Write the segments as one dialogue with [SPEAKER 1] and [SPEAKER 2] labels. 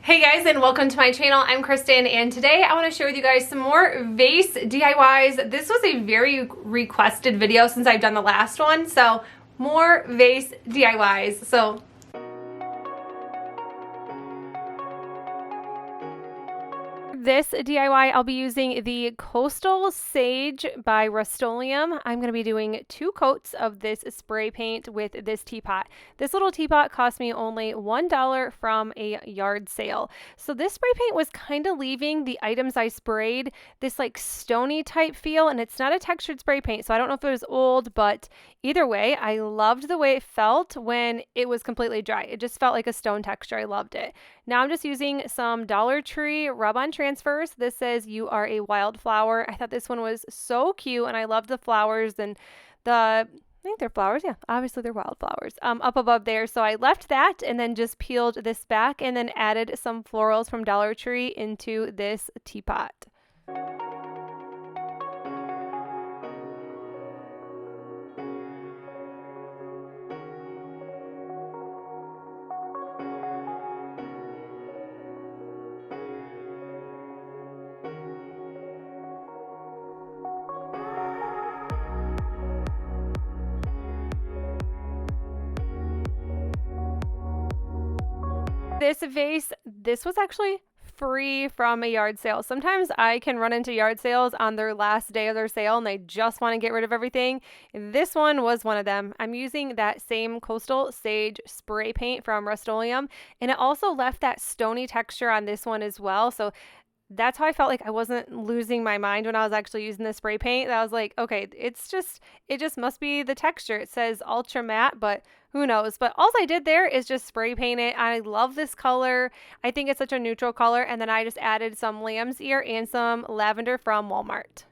[SPEAKER 1] Hey guys, and welcome to my channel. I'm Kristen, and today I want to share with you guys some more vase DIYs. This was a very requested video since I've done the last one, so more vase DIYs. So this DIY, I'll be using the Coastal Sage by Rust-Oleum. I'm going to be doing 2 coats of this spray paint with this teapot. This little teapot cost me only $1 from a yard sale. So this spray paint was kind of leaving the items I sprayed this like stony type feel, and it's not a textured spray paint, so I don't know if it was old, but either way, I loved the way it felt when it was completely dry. It just felt like a stone texture. I loved it. Now I'm just using some Dollar Tree rub-on transfers. This says "You are a wildflower." I thought this one was so cute, and I loved the flowers and I think they're flowers. Yeah, obviously they're wildflowers up above there. So I left that and then just peeled this back and then added some florals from Dollar Tree into this teapot. This vase, this was actually free from a yard sale. Sometimes I can run into yard sales on their last day of their sale and they just want to get rid of everything. This one was one of them. I'm using that same Coastal Sage spray paint from Rust-Oleum, and it also left that stony texture on this one as well. So that's how I felt like I wasn't losing my mind when I was actually using the spray paint. I was like, okay, it just must be the texture. It says ultra matte, but who knows? But all I did there is just spray paint it. I love this color. I think it's such a neutral color. And then I just added some lamb's ear and some lavender from Walmart.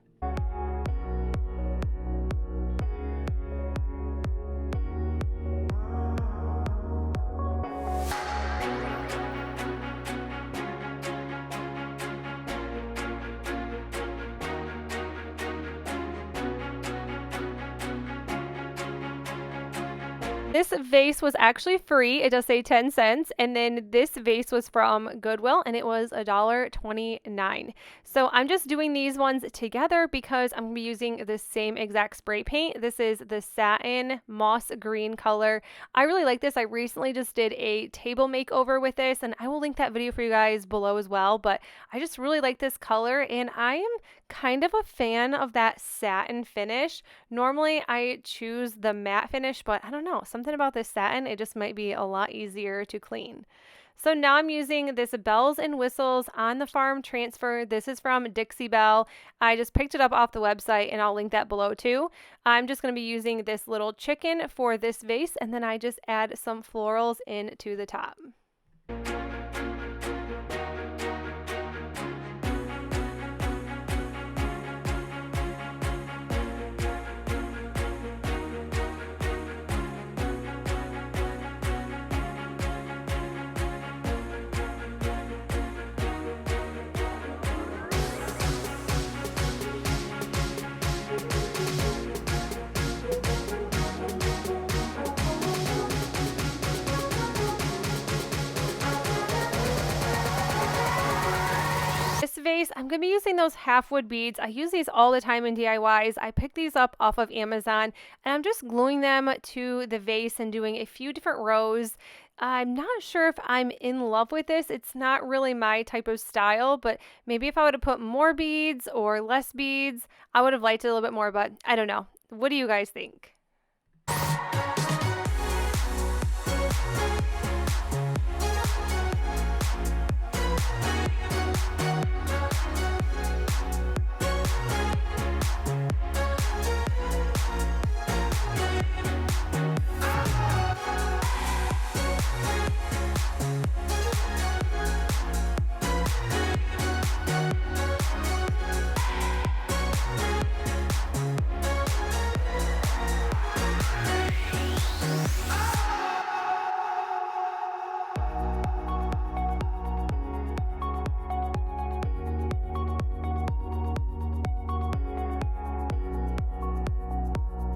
[SPEAKER 1] This vase was actually free. It does say 10 cents. And then this vase was from Goodwill and it was $1.29. So I'm just doing these ones together because I'm going to be using the same exact spray paint. This is the satin moss green color. I really like this. I recently just did a table makeover with this, and I will link that video for you guys below as well. But I just really like this color, and I am kind of a fan of that satin finish. Normally I choose the matte finish, but I don't know, something about this satin, it just might be a lot easier to clean. So now I'm using this Bells and Whistles on the Farm transfer. This is from Dixie Belle. I just picked it up off the website and I'll link that below too. I'm just going to be using this little chicken for this vase, and then I just add some florals into the top. Vase, I'm going to be using those half wood beads. I use these all the time in DIYs. I picked these up off of Amazon, and I'm just gluing them to the vase and doing a few different rows. I'm not sure if I'm in love with this. It's not really my type of style, but maybe if I would have put more beads or less beads, I would have liked it a little bit more, but I don't know. What do you guys think?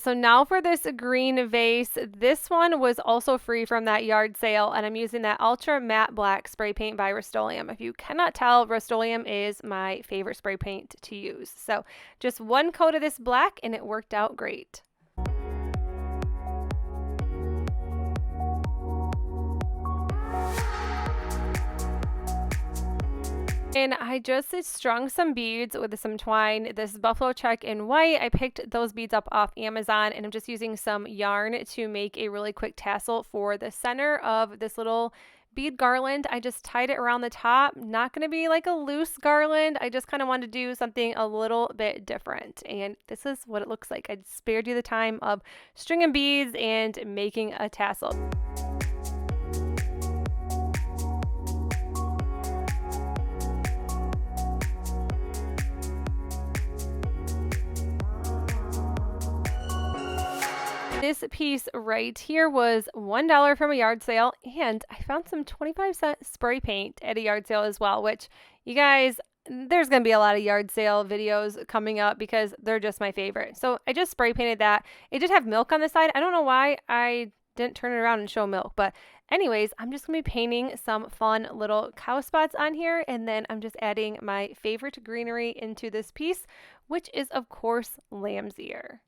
[SPEAKER 1] So now for this green vase, this one was also free from that yard sale, and I'm using that Ultra Matte Black spray paint by Rust-Oleum. If you cannot tell, Rust-Oleum is my favorite spray paint to use. So just one coat of this black and it worked out great. And I just strung some beads with some twine, this buffalo check in white. I picked those beads up off Amazon, and I'm just using some yarn to make a really quick tassel for the center of this little bead garland. I just tied it around the top. Not going to be like a loose garland. I just kind of wanted to do something a little bit different. And this is what it looks like. I spared you the time of stringing beads and making a tassel. This piece right here was $1 from a yard sale, and I found some 25-cent spray paint at a yard sale as well, which, you guys, there's going to be a lot of yard sale videos coming up because they're just my favorite. So I just spray painted that. It did have milk on the side. I don't know why I didn't turn it around and show milk, but anyways, I'm just going to be painting some fun little cow spots on here, and then I'm just adding my favorite greenery into this piece, which is, of course, lamb's ear.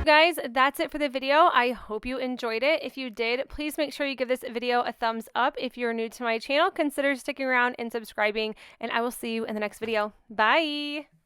[SPEAKER 1] Guys, that's it for the video. I hope you enjoyed it. If you did, please make sure you give this video a thumbs up. If you're new to my channel, consider sticking around and subscribing, and I will see you in the next video. Bye!